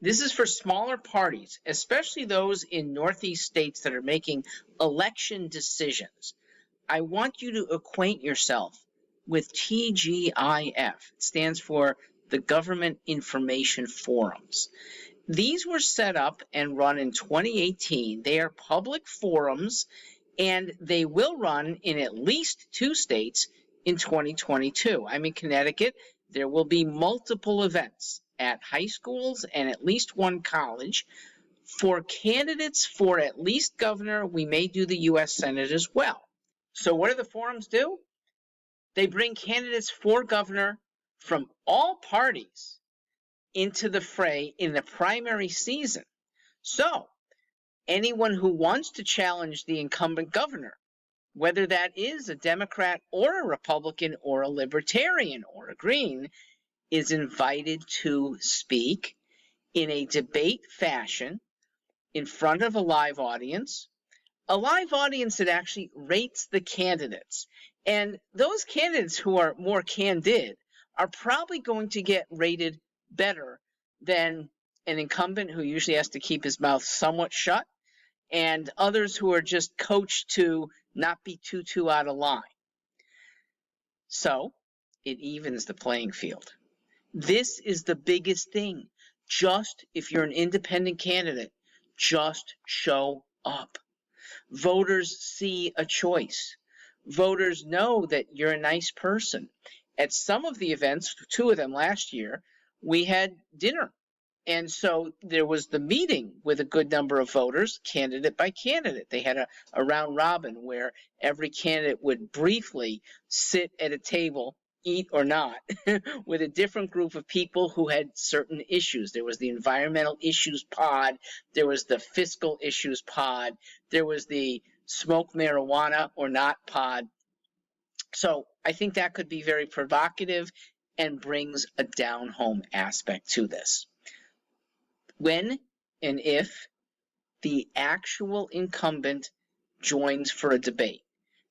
This is for smaller parties, especially those in Northeast states that are making election decisions. I want you to acquaint yourself with TGIF. It stands for the Government Information Forums. These were set up and run in 2018. They are public forums, and they will run in at least 2 states in 2022. I'm in Connecticut. There will be multiple events at high schools and at least one college. For candidates for at least governor, we may do the U.S. Senate as well. So what do the forums do? They bring candidates for governor from all parties into the fray in the primary season. So anyone who wants to challenge the incumbent governor, whether that is a Democrat or a Republican or a Libertarian or a Green, is invited to speak in a debate fashion in front of a live audience that actually rates the candidates. And those candidates who are more candid are probably going to get rated better than an incumbent who usually has to keep his mouth somewhat shut, and others who are just coached to not be too out of line. So it evens the playing field. This is the biggest thing. Just, if you're an independent candidate, just show up. Voters see a choice. Voters know that you're a nice person. At some of the events, 2 of them last year, we had dinner. And so there was the meeting with a good number of voters, candidate by candidate. They had a round robin where every candidate would briefly sit at a table, eat or not, with a different group of people who had certain issues. There was the environmental issues pod, there was the fiscal issues pod, there was the smoke marijuana or not pod. So I think that could be very provocative and brings a down-home aspect to this. When and if the actual incumbent joins for a debate.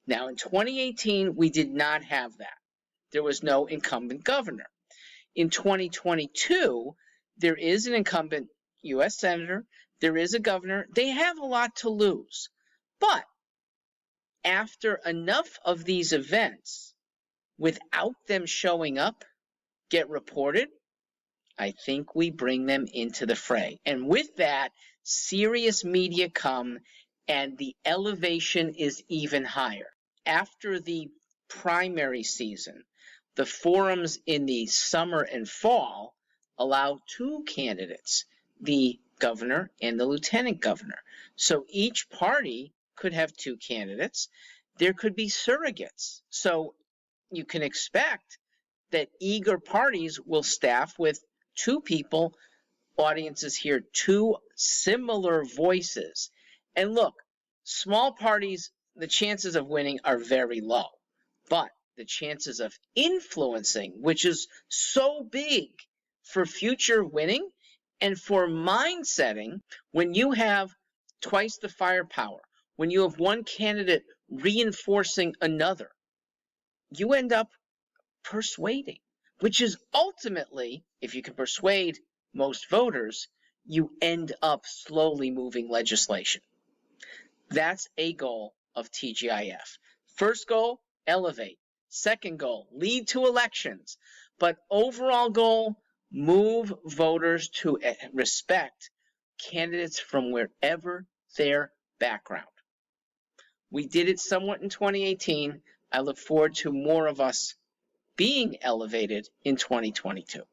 Now, in 2018, we did not have that. There was no incumbent governor. In 2022, there is an incumbent U.S. Senator, there is a governor. They have a lot to lose. But after enough of these events, without them showing up, get reported, I think we bring them into the fray. And with that, serious media come, and the elevation is even higher. After the primary season, the forums in the summer and fall allow 2 candidates, the governor and the lieutenant governor. So each party could have 2 candidates. There could be surrogates. So you can expect that eager parties will staff with 2 people. Audiences hear 2 similar voices. And look, small parties, the chances of winning are very low. But the chances of influencing, which is so big for future winning and for mind setting, when you have twice the firepower, when you have one candidate reinforcing another, you end up persuading, which is ultimately, if you can persuade most voters, you end up slowly moving legislation. That's a goal of TGIF. First goal, elevate. Second goal, lead to elections. But overall goal, move voters to respect candidates from wherever their background. We did it somewhat in 2018. I look forward to more of us being elevated in 2022.